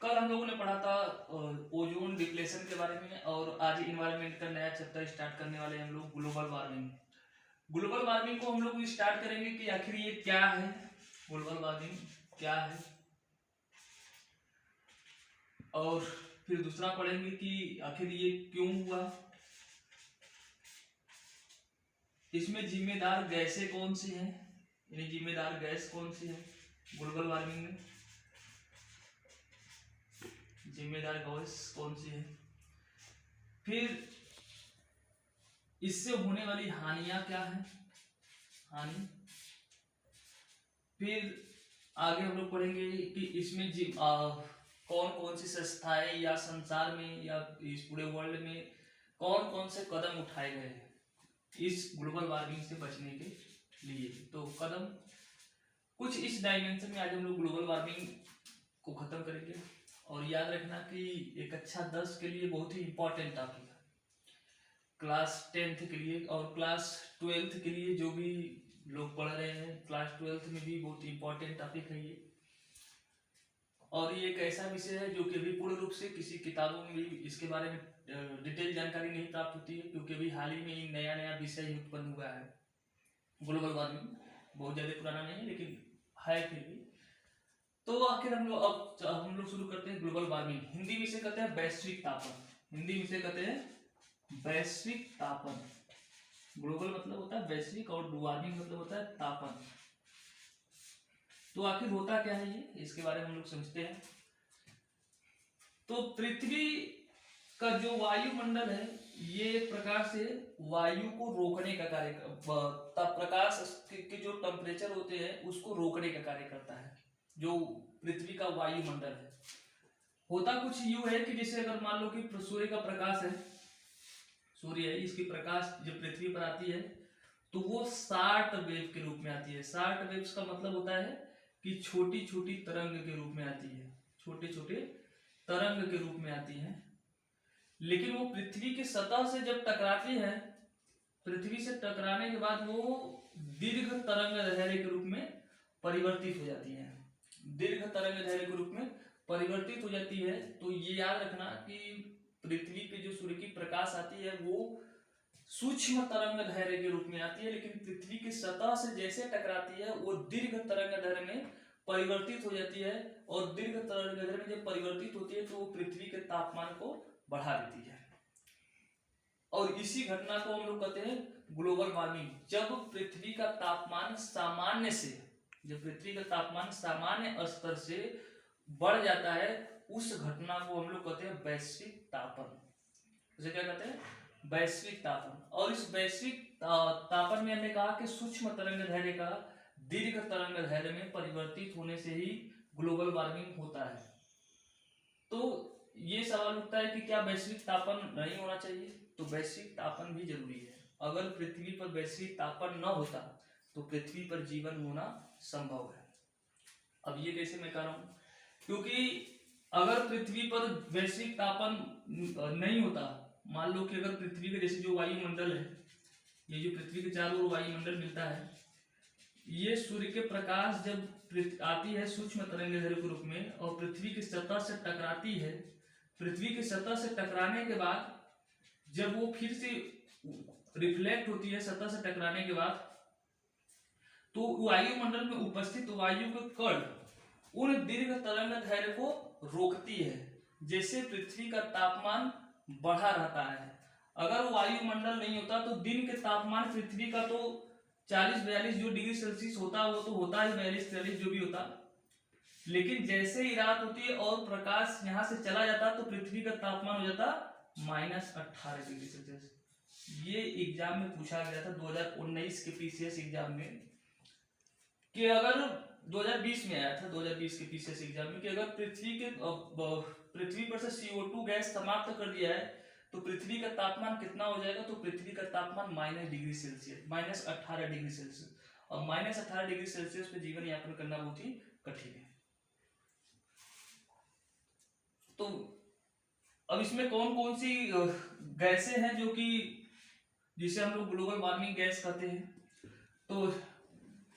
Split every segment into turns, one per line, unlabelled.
कल हम लोगों ने पढ़ा था ओजोन डिप्लेशन के बारे में, और आज इन्वायरमेंट का नया चैप्टर स्टार्ट करने वाले हैं हम लोग, ग्लोबल वार्मिंग। ग्लोबल वार्मिंग को हम लोग स्टार्ट करेंगे कि आखिर ये क्या है, ग्लोबल वार्मिंग क्या है, और फिर दूसरा पढ़ेंगे कि आखिर ये क्यों हुआ, इसमें जिम्मेदार गैसें कौन सी हैं, यानी जिम्मेदार गैस कौन सी है ग्लोबल वार्मिंग में, जिम्मेदार गैस कौन सी है, फिर इससे होने वाली हानियां क्या है, हानि, फिर आगे हम लोग पढ़ेंगे कि इसमें कौन कौन सी संस्थाएं या संसार में या इस पूरे वर्ल्ड में कौन कौन से कदम उठाए गए हैं इस ग्लोबल वार्मिंग से बचने के लिए। तो कदम कुछ इस डायमेंशन में आज हम लोग ग्लोबल वार्मिंग को खत्म करेंगे। और याद रखना कि एक अच्छा 10 के लिए बहुत ही इंपॉर्टेंट टॉपिक है, क्लास 10th के लिए और क्लास 12th के लिए जो भी लोग पढ़ रहे हैं, क्लास 12th में भी बहुत इंपॉर्टेंट टॉपिक है ये। और ये एक ऐसा विषय है जो कि अभी पूर्ण रूप से किसी किताबों में भी इसके बारे में डिटेल जानकारी नहीं प्राप्त होती है, क्योंकि अभी हाल ही में नया नया विषय ही उत्पन्न हुआ है। ग्लोबल वार्मिंग बहुत ज़्यादा पुराना नहीं है, लेकिन है फिर भी। तो आखिर हम लोग शुरू करते हैं ग्लोबल वार्मिंग। हिंदी में इसे कहते हैं वैश्विक तापन, हिंदी में इसे कहते हैं वैश्विक तापन। ग्लोबल मतलब होता है वैश्विक और वार्मिंग मतलब होता है तापन। तो आखिर होता क्या है ये, इसके बारे में हम लोग समझते हैं। तो पृथ्वी का जो वायुमंडल है ये एक प्रकार से वायु को रोकने का कार्य, प्रकाश के जो टेम्परेचर होते हैं उसको रोकने का कार्य करता है। जो पृथ्वी का वायुमंडल है होता कुछ यूं है कि जैसे अगर मान लो कि सूर्य का प्रकाश है, सूर्य है, इसकी प्रकाश जब पृथ्वी पर आती है तो वो शार्ट वेव के रूप में आती है। शार्ट वेव्स का मतलब होता है कि छोटी छोटी तरंग के रूप में आती है, छोटे छोटे तरंग के रूप में आती है। लेकिन वो पृथ्वी की सतह से जब टकराती है, पृथ्वी से टकराने के बाद वो दीर्घ तरंग दैर्घ्य के रूप में परिवर्तित हो जाती है, दीर्घ तरंग दैर्घ्य के रूप में परिवर्तित हो जाती है। तो ये याद रखना कि पृथ्वी पे जो सूर्य की प्रकाश आती है वो सूक्ष्म तरंग दैर्घ्य के रूप में आती है, लेकिन पृथ्वी की सतह से जैसे टकराती है वो दीर्घ तरंग दैर्घ्य में परिवर्तित हो जाती है। और दीर्घ तरंग दैर्घ्य में जब परिवर्तित होती है तो वो पृथ्वी के तापमान को बढ़ा देती है। और इसी घटना को हम लोग कहते हैं ग्लोबल वार्मिंग। जब पृथ्वी का तापमान सामान्य से, जब पृथ्वी का तापमान सामान्य स्तर से बढ़ जाता है, उस घटना को हम लोग कहते हैं वैश्विक तापन। उसे क्या कहते हैं? वैश्विक तापन। और इस वैश्विक तापन में हमने कहा कि सूक्ष्म तरंग दैर्घ्य का दीर्घ तरंग दैर्घ्य में परिवर्तित होने से ही ग्लोबल वार्मिंग होता है। तो ये सवाल उठता है कि क्या वैश्विक तापन नहीं होना चाहिए? तो वैश्विक तापन भी जरूरी है। अगर पृथ्वी पर वैश्विक तापन न होता तो पृथ्वी पर जीवन होना संभव है। अब ये कैसे मैं कह रहा हूं, क्योंकि अगर पृथ्वी पर वैश्विक तापन नहीं होता, मान लो कि अगर पृथ्वी के जैसे जो वायुमंडल है, ये जो पृथ्वी के चारों ओर वायुमंडल मिलता है, ये सूर्य के प्रकाश जब आती है सूक्ष्म तरंग दैर्घ्य के रूप में और पृथ्वी की सतह से टकराती है, पृथ्वी की सतह से टकराने के बाद जब वो फिर से रिफ्लेक्ट होती है सतह से टकराने के बाद, तो वायुमंडल में उपस्थित वायु के कण उन दीर्घ तरंग दैर्घ्य को रोकती है, जैसे पृथ्वी का तापमान बढ़ा रहता है। अगर वायुमंडल नहीं होता तो दिन के तापमान पृथ्वी का तो 40-42 जो डिग्री सेल्सियस होता है वो तो होता है, 42-43 जो भी होता, लेकिन जैसे ही रात होती है और प्रकाश यहाँ से चला जाता तो पृथ्वी का तापमान हो जाता -18 डिग्री सेल्सियस। ये एग्जाम में पूछा गया था 2019 के पीसीएस एग्जाम में, कि अगर 2020 में आया था, 2020 के पीसीएस एग्जाम में, कि अगर पृथ्वी पर से CO2 गैस समाप्त कर दिया है तो पृथ्वी का तापमान कितना हो जाएगा? तो पृथ्वी का तापमान -18 डिग्री सेल्सियस। और -18 डिग्री सेल्सियस पे जीवन यापन करना बहुत ही कठिन है। तो अब इसमें कौन कौन सी गैसें हैं जो कि जिसे हम लोग ग्लोबल वार्मिंग गैस कहते हैं? तो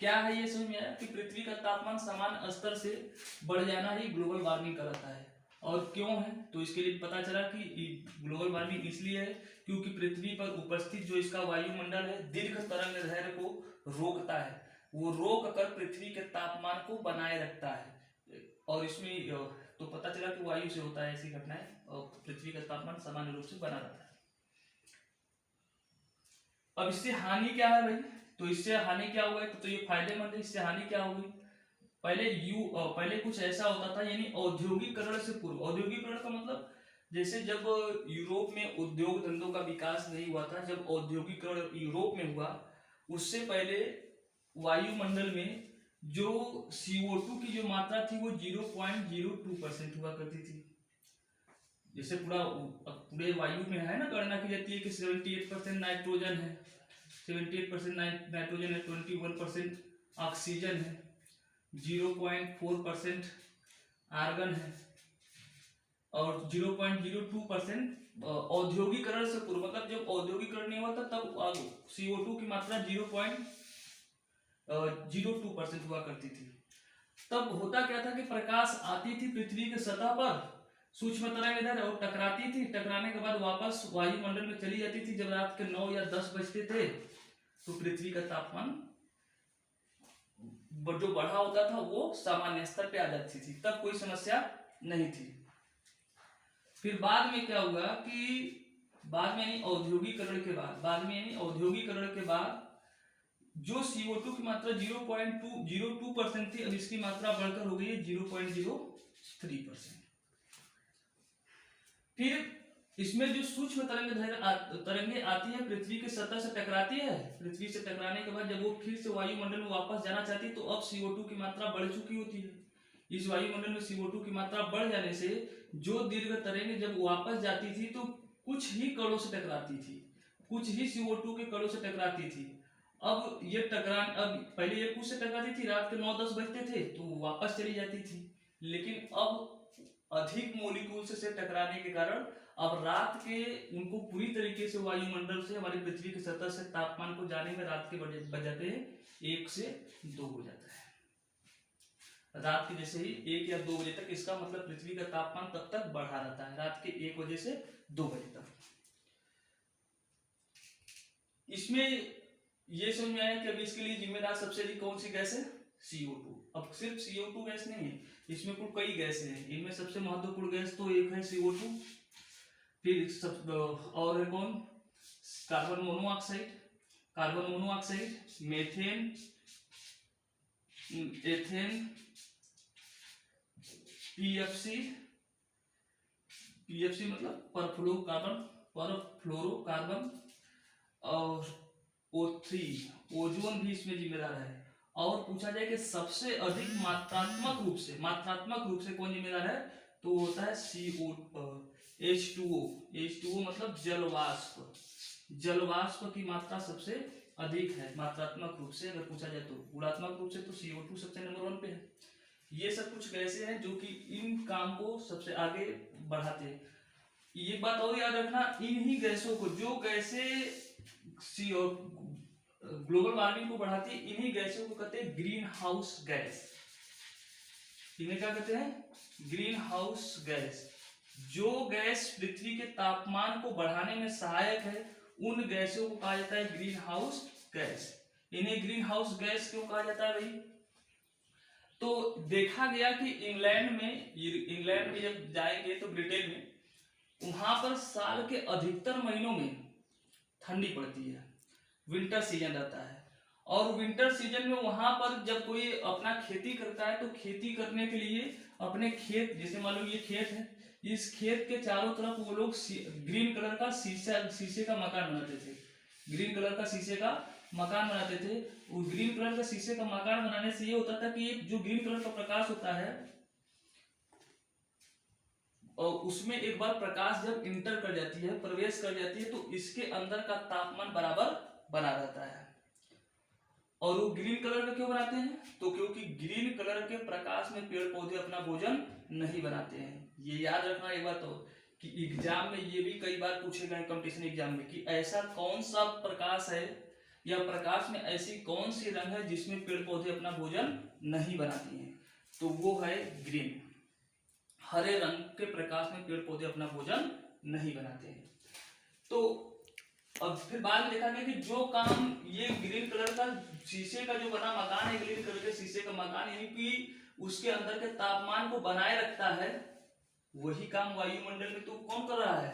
क्या है ये समझ में आया कि पृथ्वी का तापमान समान स्तर से बढ़ जाना ही ग्लोबल वार्मिंग कहलाता है। और क्यों है, तो इसके लिए पता चला कि ग्लोबल वार्मिंग इसलिए है क्योंकि पृथ्वी पर उपस्थित जो इसका वायुमंडल है दीर्घ तरंग दैर्ध्य को रोकता है, वो रोक कर पृथ्वी के तापमान को बनाए रखता है। और इसमें तो पता चला कि वायु से होता है ऐसी घटनाएं, और पृथ्वी का तापमान सामान्य रूप से बना रहता है। अब इससे हानि क्या है भाई, तो इससे हानि क्या हुआ है, तो ये फायदेमंद है। इससे हानि क्या होगी, पहले कुछ ऐसा होता था, यानी औद्योगिकरण से पूर्व। औद्योगिकरण का मतलब जैसे जब यूरोप में उद्योग धंधों का विकास नहीं हुआ था, जब औद्योगिकरण यूरोप में हुआ, उससे पहले वायुमंडल में जो CO2 की जो मात्रा थी वो 0.02% हुआ करती थी। जैसे पूरे वायु में है ना, गणना की जाती है कि 78% नाइट्रोजन है, 78% नाइट्रोजन है, 21% ऑक्सीजन है, 0.4% आर्गन है, और 0.02% औद्योगिकरण से पूर्व, मतलब जब औद्योगिकरण नहीं हुआ था तब CO2 की मात्रा 0.02% हुआ करती थी। तब होता क्या था कि प्रकाश आती थी पृथ्वी की सतह पर, सूक्ष्म तरंग इधर और टकराती थी, टकराने के बाद वापस वायुमंडल में चली जाती थी। जब रात के 9 या 10 बजते थे तो पृथ्वी का तापमान जो बढ़ा होता था वो सामान्य स्तर पे आ जाती थी, तब कोई समस्या नहीं थी। फिर बाद में क्या हुआ कि बाद में यानी औद्योगिकरण के बाद जो CO2 की मात्रा 0.02% थी, अब इसकी मात्रा बढ़कर हो गई है 0.03%। फिर इसमें जो सूक्ष्म तरंगे आती है पृथ्वी की सतह से टकराती है, पृथ्वी से टकराने के बाद जब वो फिर से वायुमंडल में वापस जाना चाहती है तो अब CO2 की मात्रा बढ़ चुकी होती है। इस वायुमंडल में CO2 की मात्रा बढ़ जाने से जो दीर्घ तरंगे जब वापस जाती थी तो कुछ ही कणों से टकराती थी, कुछ ही CO2 के कणों से टकराती थी। अब पहले ये कुछ से टकराती थी, रात के 9-10 बजते थे तो वापस चली जाती थी, लेकिन अब अधिक मोलिक्यूल्स से टकराने के कारण अब रात के उनको पूरी तरीके से वायुमंडल से हमारी पृथ्वी की सतह से तापमान को जाने में रात के बज जाते हैं 1 से 2 हो जाता है। रात के जैसे ही 1 या 2 बजे तक, इसका मतलब पृथ्वी का तापमान तब तक बढ़ा रहता है, रात के 1 बजे से 2 बजे तक। इसमें ये समझ में आया कि अभी इसके लिए जिम्मेदार सबसे अधिक कौन सी गैस है, CO2। अब सिर्फ CO2 गैस नहीं है, इसमें कुल कई गैसें हैं, इनमें सबसे महत्वपूर्ण गैस तो एक है CO2, फिर और है कौन, carbon monoxide, methane, ethane, PFC मतलब परफ्लोरोकार्बन, और O3 ओजोन भी इसमें जिम्मेदार है। और पूछा जाए कि सबसे अधिक मात्रात्मक रूप से कौन जिम्मेदार है, तो होता है H2O मतलब जलवाष्प की मात्रा सबसे अधिक है मात्रात्मक रूप से। अगर पूछा जाए तो गुणात्मक रूप से तो CO2 सबसे नंबर 1 पे है। ये सब कुछ गैसें हैं जो कि इन काम को सबसे आगे बढ़ाते हैं। ये बात और याद रखना, इन्हीं गैसों को, जो गैसें ग्लोबल वार्मिंग को बढ़ाती है, इन्हीं गैसों को कहते हैं ग्रीन हाउस गैस। इन्हें क्या कहते हैं, ग्रीन हाउस गैस। जो गैस पृथ्वी के तापमान को बढ़ाने में सहायक है उन गैसों को कहा जाता है ग्रीन हाउस गैस। इन्हें ग्रीन हाउस गैस क्यों कहा जाता है भाई, तो देखा गया कि इंग्लैंड में जब जाएंगे तो ब्रिटेन में, वहां पर साल के अधिकतर महीनों में ठंडी पड़ती है, विंटर सीजन रहता है। और विंटर सीजन में वहां पर जब कोई अपना खेती करता है तो खेती करने के लिए अपने खेत, जैसे मान लो ये खेत है, इस खेत के चारों तरफ वो लोग ग्रीन कलर का शीशे का मकान बनाते थे, ग्रीन कलर का शीशे का मकान बनाते थे। वो ग्रीन कलर का शीशे का मकान बनाने से ये होता था कि जो ग्रीन कलर का प्रकाश होता है और उसमें एक बार प्रकाश जब इंटर कर जाती है, प्रवेश कर जाती है, तो इसके अंदर का तापमान बराबर बना रहता है। और वो ग्रीन कलर का क्यों बनाते हैं, तो क्योंकि ग्रीन कलर के प्रकाश में पेड़ पौधे अपना भोजन नहीं बनाते हैं। ये याद रखना एक बात, तो कि एग्जाम में ये भी कई बार पूछे गए कंपटीशन एग्जाम में कि ऐसा कौन सा प्रकाश है या प्रकाश में ऐसी कौन सी रंग है जिसमें पेड़ पौधे अपना भोजन नहीं बनाती हैं, तो वो है ग्रीन हरे रंग के प्रकाश में पेड़ पौधे अपना भोजन नहीं बनाते हैं। तो अब फिर बाद में देखा गया कि जो काम ये ग्रीन कलर का शीशे का जो बना मकान है, ग्रीन कलर के शीशे का मकान, यानी कि उसके अंदर के तापमान को बनाए रखता है, वही काम वायुमंडल में तो कौन कर रहा है?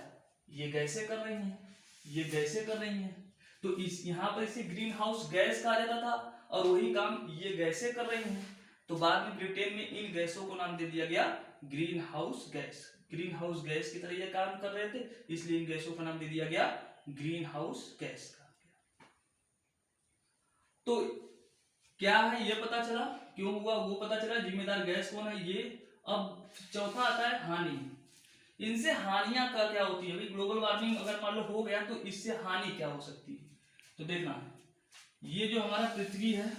ये गैसें कर रही हैं, ये गैसें कर रही हैं। तो इस यहाँ पर इसे ग्रीन हाउस गैस कहा जाता था, और वही काम ये गैसें कर रही हैं। तो बाद में ब्रिटेन में इन गैसों को नाम दे दिया गया green house gas. Green house gas की तरह ये काम कर रहे थे, इसलिए इन गैसों का नाम दे दिया गया ग्रीन हाउस गैस कहा गया। तो क्या है ये पता चला, क्यों हुआ वो पता चला, जिम्मेदार गैस कौन है ये। अब चौथा आता है हानि। इनसे हानियां क्या होती है? ग्लोबल वार्मिंग अगर मान लो हो गया तो इससे हानि क्या हो सकती है? तो देखना, ये जो हमारा पृथ्वी है,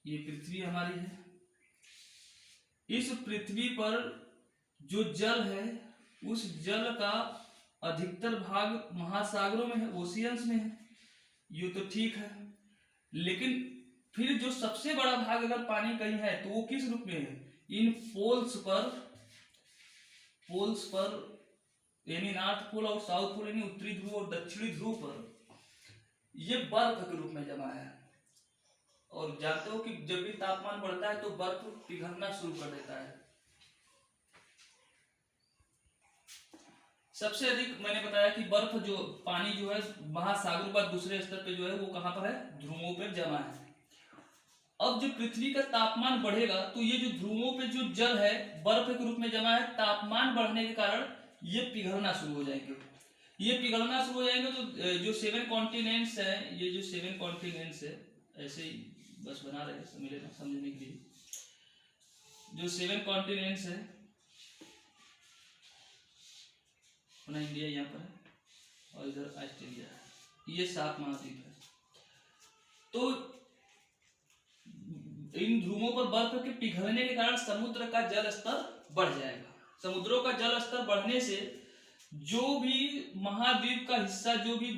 ये पृथ्वी हमारी है, इस पृथ्वी पर जो जल है उस जल का अधिकतर भाग महासागरों में है, ओशियंस में है, ये तो ठीक है। लेकिन फिर जो सबसे बड़ा भाग अगर पानी कहीं है तो वो किस रूप में है? इन पोल्स पर यानी नॉर्थ पोल और साउथ पोल यानी उत्तरी ध्रुव और दक्षिणी ध्रुव पर ये बर्फ के रूप में जमा है। और जानते हो कि जब भी तापमान बढ़ता है तो बर्फ पिघलना शुरू कर देता है। सबसे अधिक मैंने बताया कि बर्फ जो पानी जो है महासागरों का दूसरे स्तर पे जो है वो कहां पर है? ध्रुवों पर जमा है। अब जब पृथ्वी का तापमान बढ़ेगा तो ये जो ध्रुवों पे जो जल है बर्फ के रूप में जमा है, तापमान बढ़ने के कारण ये पिघलना शुरू हो जाएंगे। ये पिघलना शुरू हो जाएंगे तो जो 7 कॉन्टिनेंट्स है, ये जो 7 कॉन्टिनेंट्स है, ऐसे ही बस बना रहे हैं समझने के लिए, जो 7 कॉन्टिनेंट्स है अपना इंडिया यहाँ पर है और इधर ऑस्ट्रेलिया है, ये 7 महाद्वीप है। तो इन ध्रुवों पर बर्फ के पिघलने के कारण समुद्र का जल स्तर बढ़ जाएगा। समुद्रों का जल स्तर बढ़ने से जो भी महाद्वीप का हिस्सा जो भी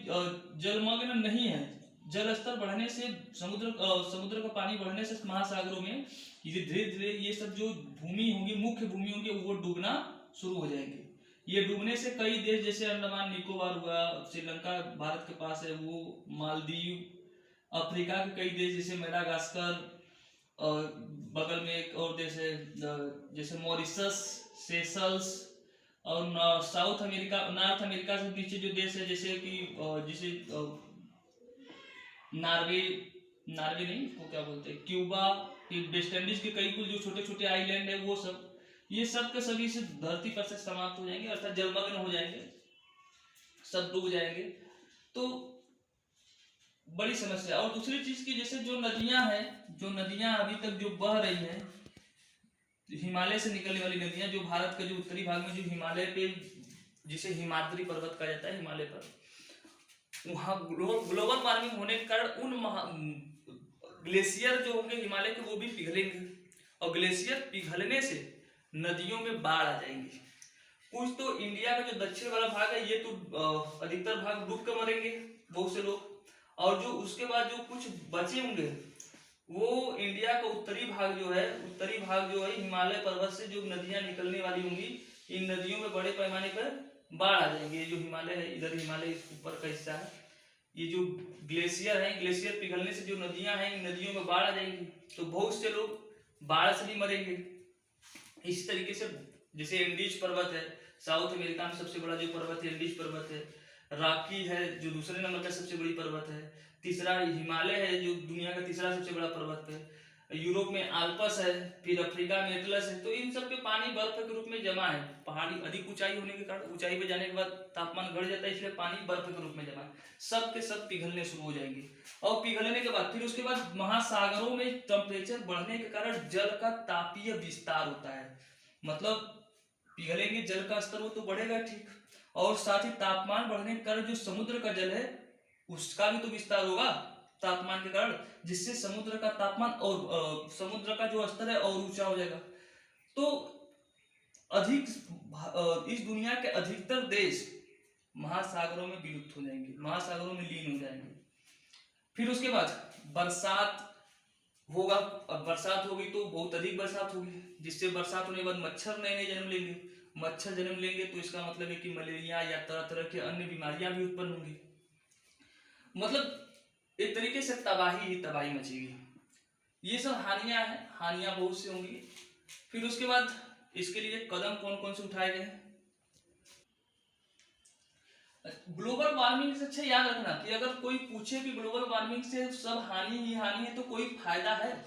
जलमग्न नहीं है, जल स्तर बढ़ने से समुद्र का पानी बढ़ने से महासागरों में ये धीरे धीरे ये सब जो भूमि होंगी, मुख्य भूमि होंगी, वो डूबना शुरू हो जाएंगे। ये डूबने से कई देश जैसे अंडमान निकोबार हुआ, श्रीलंका भारत के पास है वो, मालदीव, अफ्रीका के कई देश जैसे मेडागास्कर, और बगल में एक और देश है जैसे मॉरिशस, सेशल्स, और साउथ अमेरिका, नॉर्थ अमेरिका से नीचे जो देश है जैसे कि जिसे नार्वे नहीं वो क्या बोलते हैं, क्यूबा, वेस्ट इंडीज के कई कुछ जो छोटे छोटे आइलैंड है वो सब, ये सब के सभी से धरती पर से समाप्त हो जाएंगे, अर्थात जलमग्न हो जाएंगे, सब डूब जाएंगे। तो बड़ी समस्या। और दूसरी चीज की जैसे जो नदियां हैं, जो नदियां अभी तक जो बह रही हैं, हिमालय से निकलने वाली नदियां, जो भारत के जो उत्तरी भाग में जो हिमालय पे जिसे हिमाद्री पर्वत कहा जाता है, हिमालय पर, वहां ग्लोबल वार्मिंग होने के कारण उन ग्लेशियर जो होंगे हिमालय के वो भी पिघलेंगे, और ग्लेशियर पिघलने से नदियों में बाढ़ आ जाएंगी। कुछ तो इंडिया का जो दक्षिण वाला भाग है ये तो अधिकतर भाग डूब कर मरेंगे बहुत से लोग, और जो उसके बाद जो कुछ बचे होंगे वो इंडिया का उत्तरी भाग जो है हिमालय पर्वत से जो नदियां निकलने वाली होंगी, इन नदियों में बड़े पैमाने पर बाढ़ आ जाएंगे। ये जो हिमालय है, इधर हिमालय ऊपर का हिस्सा है, ये जो ग्लेशियर है, ग्लेशियर पिघलने से जो नदियां हैं इन नदियों में बाढ़ आ जाएंगी, तो बहुत से लोग बाढ़ से भी मरेंगे। इसी तरीके से जैसे एंडीज पर्वत है, साउथ अमेरिका में सबसे बड़ा जो पर्वत है एंडीज पर्वत है, रॉकी है जो दूसरे नंबर का सबसे बड़ी पर्वत है, तीसरा हिमालय है जो दुनिया का तीसरा सबसे बड़ा पर्वत है, यूरोप में आल्पस है, फिर अफ्रीका में एटलस है। तो इन सब पे पानी बर्फ के रूप में जमा है, पहाड़ी अधिक ऊंचाई होने के कारण, ऊंचाई पे जाने के बाद तापमान बढ़ जाता है, इसलिए पानी बर्फ के रूप में जमा है, सब के सब पिघलने शुरू हो जाएंगे। और पिघलने के बाद फिर उसके बाद महासागरों में टेम्परेचर बढ़ने के कारण जल का तापीय विस्तार होता है, मतलब पिघलेंगे जल का स्तर वो तो बढ़ेगा ठीक, और साथ ही तापमान बढ़ने के कारण जो समुद्र का जल है उसका भी तो विस्तार होगा तापमान के कारण, जिससे समुद्र का तापमान और समुद्र का जो स्तर है और ऊंचा हो जाएगा। तो इस दुनिया के अधिकतर देश महासागरों में विलुप्त हो जाएंगे, महासागरों में लीन हो जाएंगे। फिर उसके बाद बरसात होगा। अब बरसात होगी तो बहुत अधिक बरसात होगी, जिससे बरसात होने के बाद मच्छर नए नए जन्म लेंगे। मच्छर जन्म लेंगे तो इसका मतलब है कि मलेरिया या तरह तरह की अन्य बीमारियां भी उत्पन्न होंगी। मतलब एक तरीके से तबाही ही तबाही मचेगी। ये सब हानियां हैं, हानियां बहुत सी होंगी। फिर उसके बाद इसके लिए कदम कौन कौन से उठाए गए हैं। ग्लोबल वार्मिंग से अच्छा याद रखना कि अगर कोई पूछे कि ग्लोबल वार्मिंग से सब हानि ही हानि है तो कोई फायदा है,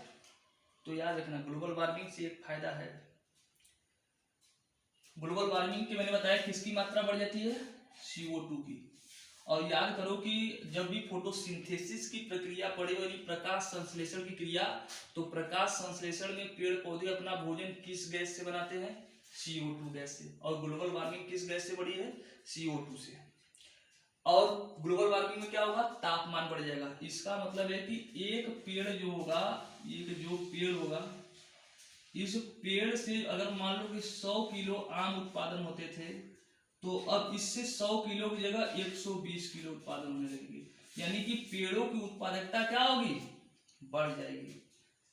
तो याद रखना ग्लोबल वार्मिंग से एक फायदा है। ग्लोबल वार्मिंग की मैंने बताया किसकी मात्रा बढ़ जाती है, CO2 की। और याद करो कि जब भी फोटोसिंथेसिस की प्रक्रिया पड़े और प्रकाश संश्लेषण की क्रिया, तो प्रकाश संश्लेषण में पेड़ पौधे अपना भोजन किस गैस से बनाते हैं, CO2 गैस से। और ग्लोबल वार्मिंग किस गैस से बढ़ी है, CO2 से। और ग्लोबल वार्मिंग में क्या होगा, तापमान बढ़ जाएगा। इसका मतलब है कि एक पेड़ जो होगा, एक जो पेड़ होगा, इस पेड़ से अगर मान लो कि 100 किलो आम उत्पादन होते थे, तो अब इससे 100 किलो की जगह 120 किलो उत्पादन होने लगेगी। यानी कि पेड़ों की उत्पादकता क्या होगी, बढ़ जाएगी।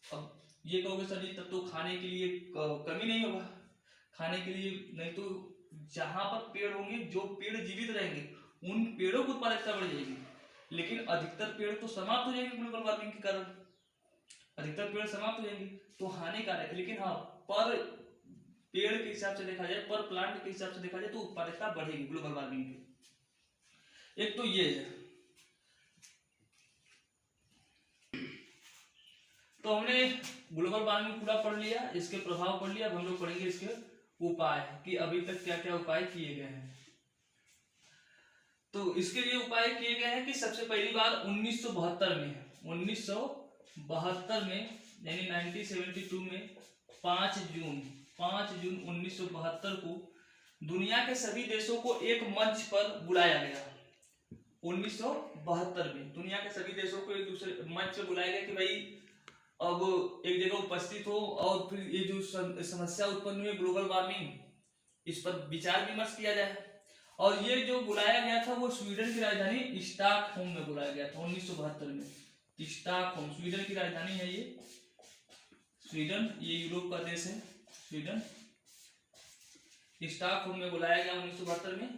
अब ये कहोगे सर जी तब तो खाने के लिए कमी नहीं होगा, खाने के लिए नहीं तो जहां पर पेड़ होंगे, जो पेड़ जीवित रहेंगे, उन पेड़ों की उत्पादकता बढ़ जाएगी। लेकिन अधिकतर पेड़ तो समाप्त हो जाएंगे ग्लोबल वार्मिंग के कारण, अधिकतर पेड़ समाप्त हो जाएंगे, तो हानिकारक है। लेकिन हाँ, पर पेड़ के हिसाब से देखा जाए, पर प्लांट के हिसाब से देखा जाए तो उत्पादकता बढ़ेगी ग्लोबल वार्मिंग की। एक तो ये है। तो हमने ग्लोबल वार्मिंग पूरा पढ़ लिया, इसके प्रभाव पढ़ लिया। अब हम लोग पढ़ेंगे इसके उपाय कि अभी तक क्या क्या उपाय किए गए हैं। तो इसके लिए उपाय किए गए हैं कि सबसे पहली बार 1972 में यानी 1972 में 5 जून 1972 को दुनिया के सभी देशों को एक मंच पर बुलाया गया। 1972 में दुनिया के सभी देशों को एक दूसरे मंच पर बुलाया गया कि भाई अब एक जगह उपस्थित हो और फिर ये जो समस्या उत्पन्न हुई ग्लोबल वार्मिंग, इस पर विचार विमर्श किया जाए। और ये जो बुलाया गया था वो स्वीडन की राजधानी स्टॉकहोम में बुलाया गया था 1972 में। स्टॉकहोम स्वीडन की राजधानी है ये, स्वीडन ये यूरोप का देश है, स्वीडन। स्टॉकहोम में बुलाया गया 1972 में,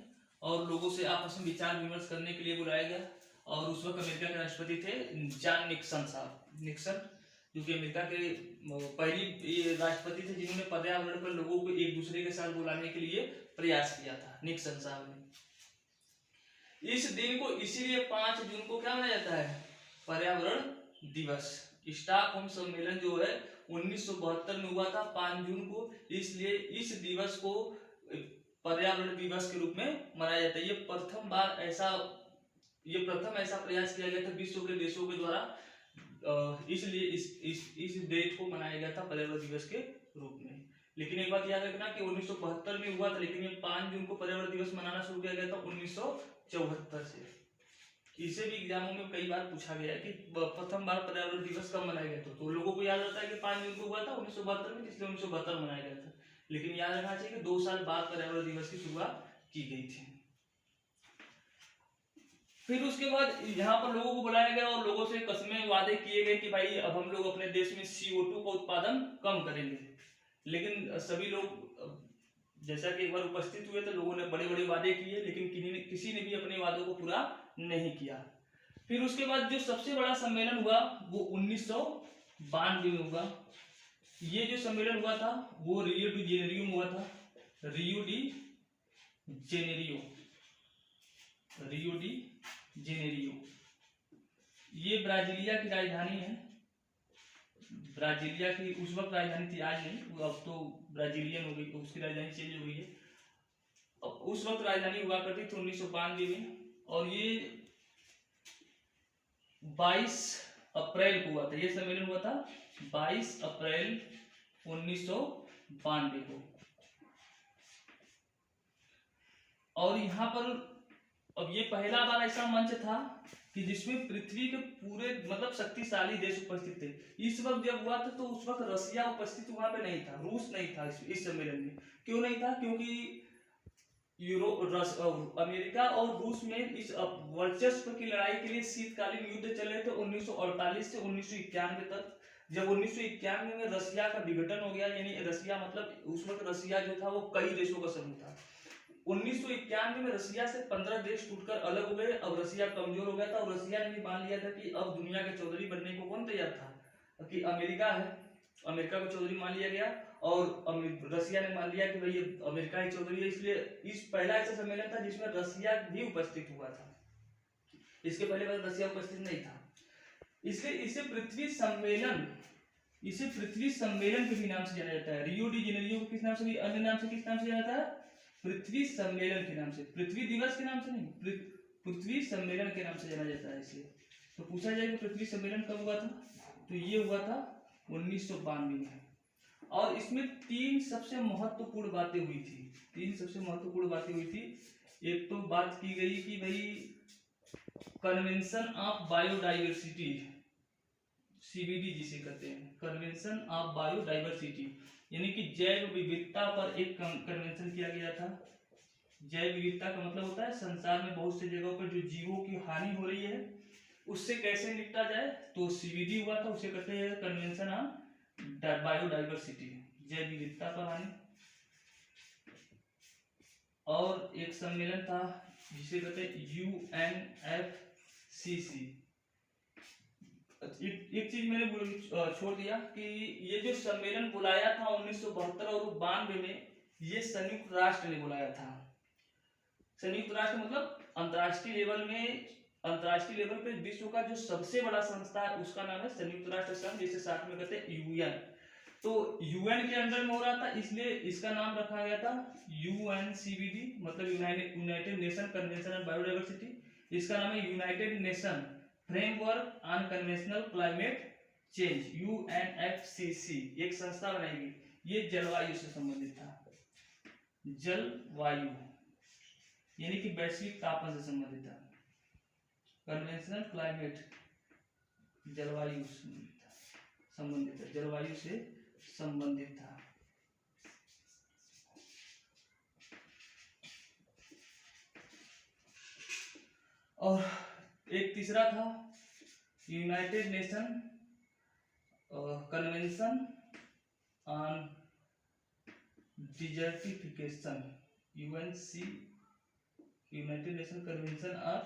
और लोगों से आपस में विचार विमर्श करने के लिए बुलाया गया। और उस वक्त अमेरिका के राष्ट्रपति थे जॉन निक्सन साहब, निक्सन, जो कि अमेरिका के पहली राष्ट्रपति थे जिन्होंने पर्यावरण पर लोगों को एक दूसरे के साथ बुलाने के लिए प्रयास किया था, निक्सन साहब ने। इस दिन को इसीलिए 5 जून को क्या मनाया जाता है, पर्यावरण दिवस। स्टॉकहोम सम्मेलन जो है 1972 में हुआ था 5 जून को, इसलिए इस दिवस को पर्यावरण दिवस के रूप में मनाया जाता है। ये प्रथम ऐसा प्रयास किया गया था विश्व के देशों के द्वारा, इसलिए इस डेट को मनाया गया था पर्यावरण दिवस के रूप में। लेकिन एक बात याद रखना कि 1972 में हुआ था, लेकिन ये 5 जून को पर्यावरण दिवस मनाना शुरू किया गया था 1974 से। इसे भी एग्जामों में कई बार पूछा गया है कि प्रथम बार पर्यावरण दिवस कब मनाया गया था, तो लोगों को याद रहता है कि 5 जून को हुआ था 1972 में, इसलिए 1972 मनाया गया था। लेकिन याद रखना चाहिए कि 2 साल बाद पर्यावरण दिवस की शुरुआत की गई थी। फिर उसके बाद यहाँ पर लोगों को बुलाया गया और लोगों से कस्में वादे किए गए कि भाई अब हम लोग अपने देश में CO2 का उत्पादन कम करेंगे। लेकिन सभी लोग जैसा कि एक बार उपस्थित हुए थे, लोगों ने बड़े बड़े वादे किए, लेकिन किसी ने भी अपने वादों को पूरा नहीं किया। फिर उसके बाद जो सबसे बड़ा सम्मेलन हुआ वो 1992 में हुआ। ये जो सम्मेलन हुआ था वो रियो डी जेनेरियो में हुआ था, रियो डी जेनेरियो। ये ब्राजीलिया की राजधानी है, ब्राजीलिया की उस वक्त राजधानी थी, आज नहीं, अब तो ब्राजीलियन हो गई, तो उसकी राजधानी चेंज हो गई है। अब उस वक्त राजधानी हुआ करती थी 1992 में, और ये 22 अप्रैल को हुआ था। ये सम्मेलन हुआ था 22 अप्रैल 1992 को। और यहाँ पर अब ये पहला बार ऐसा मंच था कि जिसमें पृथ्वी के पूरे मतलब शक्तिशाली देश उपस्थित थे। इस वक्त जब हुआ था तो उस वक्त रसिया उपस्थित वहां पे नहीं था, रूस नहीं था इस सम्मेलन में। क्यों नहीं था, क्योंकि अमेरिका और रूस में इस वर्चस्व की लड़ाई के लिए शीतकालीन युद्ध चल रहे थे 1948 से 1991 तक, जब 1991 में रसिया का विघटन हो गया, यानी रसिया मतलब उस वक्त रसिया जो था वो कई देशों का समूह था। 1991 में रसिया से 15 देश टूटकर अलग हो गए। अब रसिया कमजोर हो गया था और रसिया ने भी मान लिया था कि अब दुनिया के चौधरी बनने को कौन तैयार था, कि अमेरिका है। अमेरिका को चौधरी मान लिया गया और रसिया ने मान लिया कि भाई ये अमेरिका ही चौधरी है। इसलिए इस पहला ऐसा सम्मेलन था जिसमें रसिया भी उपस्थित हुआ था। इसके पहले रसिया उपस्थित नहीं था, इसलिए इसे पृथ्वी सम्मेलन के भी नाम से जाना जाता है। रियो डी जेनेरियो को किस नाम से, अन्य नाम से किस नाम से जाना जाता है? पृथ्वी सम्मेलन के नाम से, पृथ्वी दिवस के नाम से नहीं, पृथ्वी सम्मेलन के नाम से जाना जाता है इसे। तो पूछा जाए कि पृथ्वी सम्मेलन कब हुआ था, तो ये हुआ था 1992 में। और इसमें तीन सबसे महत्वपूर्ण बातें हुई थी। एक तो बात की गई कि भाई कन्वेंशन ऑफ बायोडाइवर्सिटी, CBD जिसे कहते हैं, कन्वेंशन ऑफ बायोडाइवर्सिटी, यानी कि जैव विविधता पर एक कन्वेंशन किया गया था। जैव विविधता का मतलब होता है संसार में बहुत से जगहों पर जो जीवों की हानि हो रही है उससे कैसे निपटा जाए, तो CBD हुआ था, उसे कहते हैं कन्वेंशन ऑन बायोडाइवर्सिटी, जैव विविधता पर हानि। और एक सम्मेलन था जिसे कहते हैं UNFCCC। एक चीज मैंने छोड़ दिया कि ये जो सम्मेलन बुलाया था 1972 और 92 में, ये संयुक्त राष्ट्र ने बुलाया था। संयुक्त राष्ट्र मतलब अंतर्राष्ट्रीय लेवल पे विश्व का जो सबसे बड़ा संस्था है उसका नाम है संयुक्त राष्ट्र संघ, जिसे साथ में कहते हैं UN। तो UN के अंडर में हो रहा था, इसलिए इसका नाम रखा गया था UNCBD, मतलब United nation convention on biodiversity. इसका नाम है United nation framework on conventional climate change, UNFCCC। एक संस्था बनाएगी, ये जलवायु से संबंधित था। जलवायु यानी कि वैश्विक तापमान से संबंधित था। कन्वेंशनल क्लाइमेट जलवायु संबंधित है, जलवायु से संबंधित था। और एक तीसरा था United nation convention on desertification, UNC, United nation convention on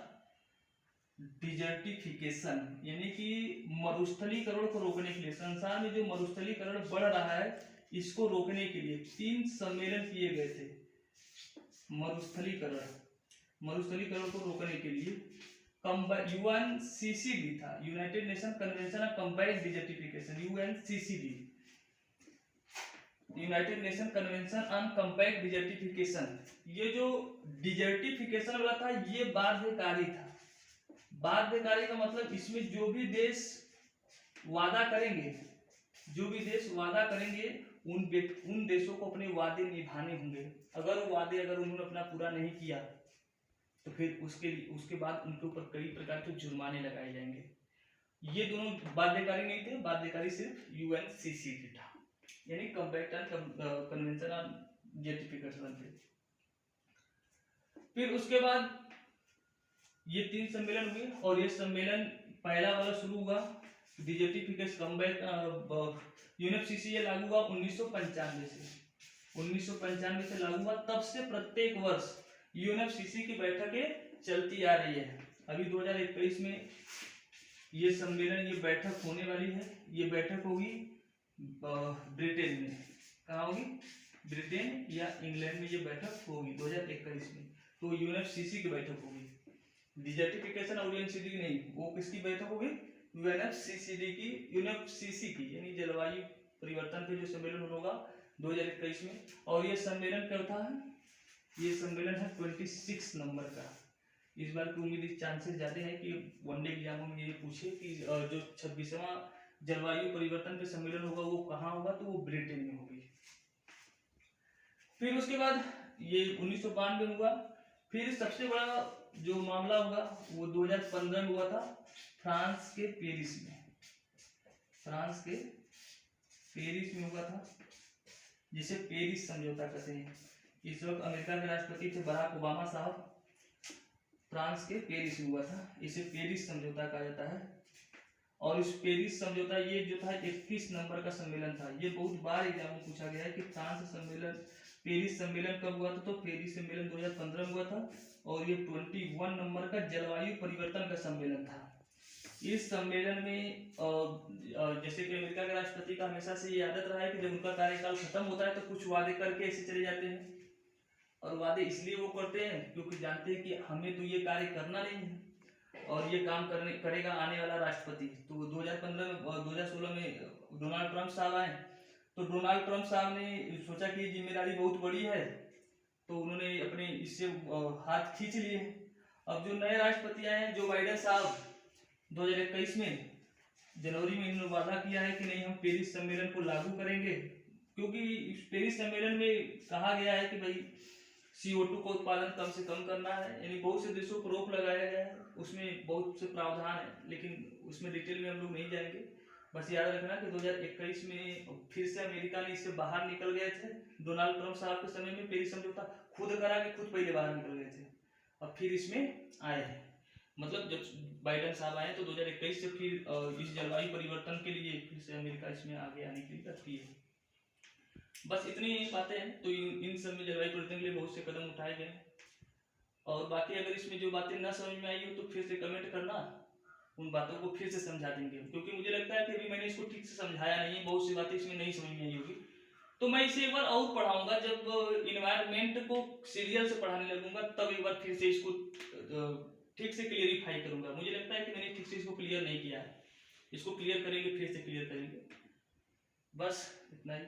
desertification, यानी कि मरुस्थलीकरण को रोकने के लिए, संसार में जो मरुस्थलीकरण बढ़ रहा है इसको रोकने के लिए 3 सम्मेलन किए गए थे। मरुस्थलीकरण को रोकने के लिए UNCCD था, United nation convention on combined desertification, UNCCD, United nation convention on combined desertification. ये जो डिजर्टिफिकेशन वाला था ये बाध्यकारी था। बाध्यकारी का मतलब इसमें जो भी देश वादा करेंगे उन देशों को अपने वादे निभाने होंगे। अगर उन्होंने अपना पूरा नहीं किया तो फिर उसके बाद उनके ऊपर कई प्रकार के जुर्माने लगाए जाएंगे। ये दोनों बाध्यकारी नहीं थे, बाध्यकारी सिर्फ UNCCD था, यानी कन्वेंशन ऑन डिजर्टिफिकेशन थे। फिर उसके बाद ये 3 सम्मेलन हुए और ये सम्मेलन पहला वाला शुरू हुआ डिजर्टिफिकेशन UNFCCC ये लागू हुआ 1995 से लागू हुआ। तब से प्रत्येक वर्ष UNFCCC की बैठकें चलती आ रही है। अभी 2021 में ये सम्मेलन, ये बैठक होने वाली है। ये बैठक होगी ब्रिटेन में। कहाँ होगी? ब्रिटेन या इंग्लैंड में ये बैठक होगी 2021 में। तो UNFCCC की बैठक होगी, डिजर्टिफिकेशन और UNCCD की नहीं, वो किसकी बैठक होगी? UNFCCC की, यानी जलवायु परिवर्तन पे जो सम्मेलन होगा 2021 में। और ये सम्मेलन कब था? ये सम्मेलन है 26 नवंबर का। इस बार की उम्मीद चांसेस ज्यादा है कि वनडे एग्जामों में ये पूछे कि जो 26वां जलवायु परिवर्तन पे सम्मेलन होगा वो कहाँ होगा, तो वो ब्रिटेन में होगी। फिर उसके बाद ये 1992 में हुआ। फिर सबसे बड़ा जो मामला हुआ वो 2015 में हुआ था फ्रांस के पेरिस में हुआ था, जिसे पेरिस समझौता कहते हैं। इस वक्त अमेरिका के राष्ट्रपति थे बराक ओबामा साहब। फ्रांस के पेरिस में हुआ था, इसे पेरिस समझौता कहा जाता है। और इस पेरिस समझौता ये जो था 21 नंबर का सम्मेलन था। ये बहुत बार एग्जाम में पूछा गया है कि फ्रांस सम्मेलन, पेरिस सम्मेलन कब हुआ था, तो पेरिस सम्मेलन 2015 में हुआ था। और ये 21 नंबर का जलवायु परिवर्तन का सम्मेलन था। इस सम्मेलन में जैसे कि अमेरिका के राष्ट्रपति का हमेशा से ये आदत रहा है कि जब उनका कार्यकाल खत्म होता है तो कुछ वादे करके ऐसे चले जाते हैं। और वादे इसलिए वो करते हैं क्योंकि जानते हैं कि हमें तो ये कार्य करना नहीं है और ये काम करेगा आने वाला राष्ट्रपति। तो 2015 में 2016 में डोनाल्ड ट्रंप साहब आए, तो डोनाल्ड ट्रंप साहब ने सोचा कि जिम्मेदारी बहुत बड़ी है, तो उन्होंने अपने इससे हाथ खींच लिए। अब जो नए राष्ट्रपति आए हैं, जो बाइडेन साहब, 2021 में जनवरी में इन्होंने वादा किया है कि नहीं हम पेरिस सम्मेलन को लागू करेंगे, क्योंकि इस पेरिस सम्मेलन में कहा गया है कि भाई CO2 का उत्पादन कम से कम करना है, यानी बहुत से देशों को रोक लगाया गया है। उसमें बहुत से प्रावधान है, लेकिन उसमें डिटेल में हम लोग नहीं जाएंगे। बस याद रखना कि 2021 में फिर से अमेरिका ने इससे बाहर निकल गए थे। डोनाल्ड ट्रंप साहब के समय में पेरिस समझौता खुद करा के खुद पहले बाहर निकल गए थे, अब फिर इसमें आए हैं। मतलब जब बाइडेन साहब आए तो 2021 से फिर इस जलवायु परिवर्तन के लिए फिर से अमेरिका इसमें आगे आने के लिए तत्पर है। बस इतनी ही बातें हैं। तो इन सब में जलवायु परिवर्तन के लिए बहुत से कदम उठाए गए। और बाकी अगर इसमें जो बातें ना समझ में आई हो तो फिर से कमेंट करना, उन बातों को फिर से समझा देंगे, क्योंकि मुझे लगता है कि अभी मैंने इसको ठीक से समझाया नहीं है, बहुत सी बातें इसमें नहीं समझ में आई होगी। तो मैं इसे एक बार और पढ़ाऊंगा, जब इन्वायरमेंट को सीरियल से पढ़ाने लगूंगा तब एक बार फिर से इसको ठीक से क्लियरिफाई करूंगा। मुझे लगता है कि मैंने ठीक से इसको क्लियर नहीं किया है, इसको क्लियर करेंगे, फिर से क्लियर करेंगे। बस इतना ही।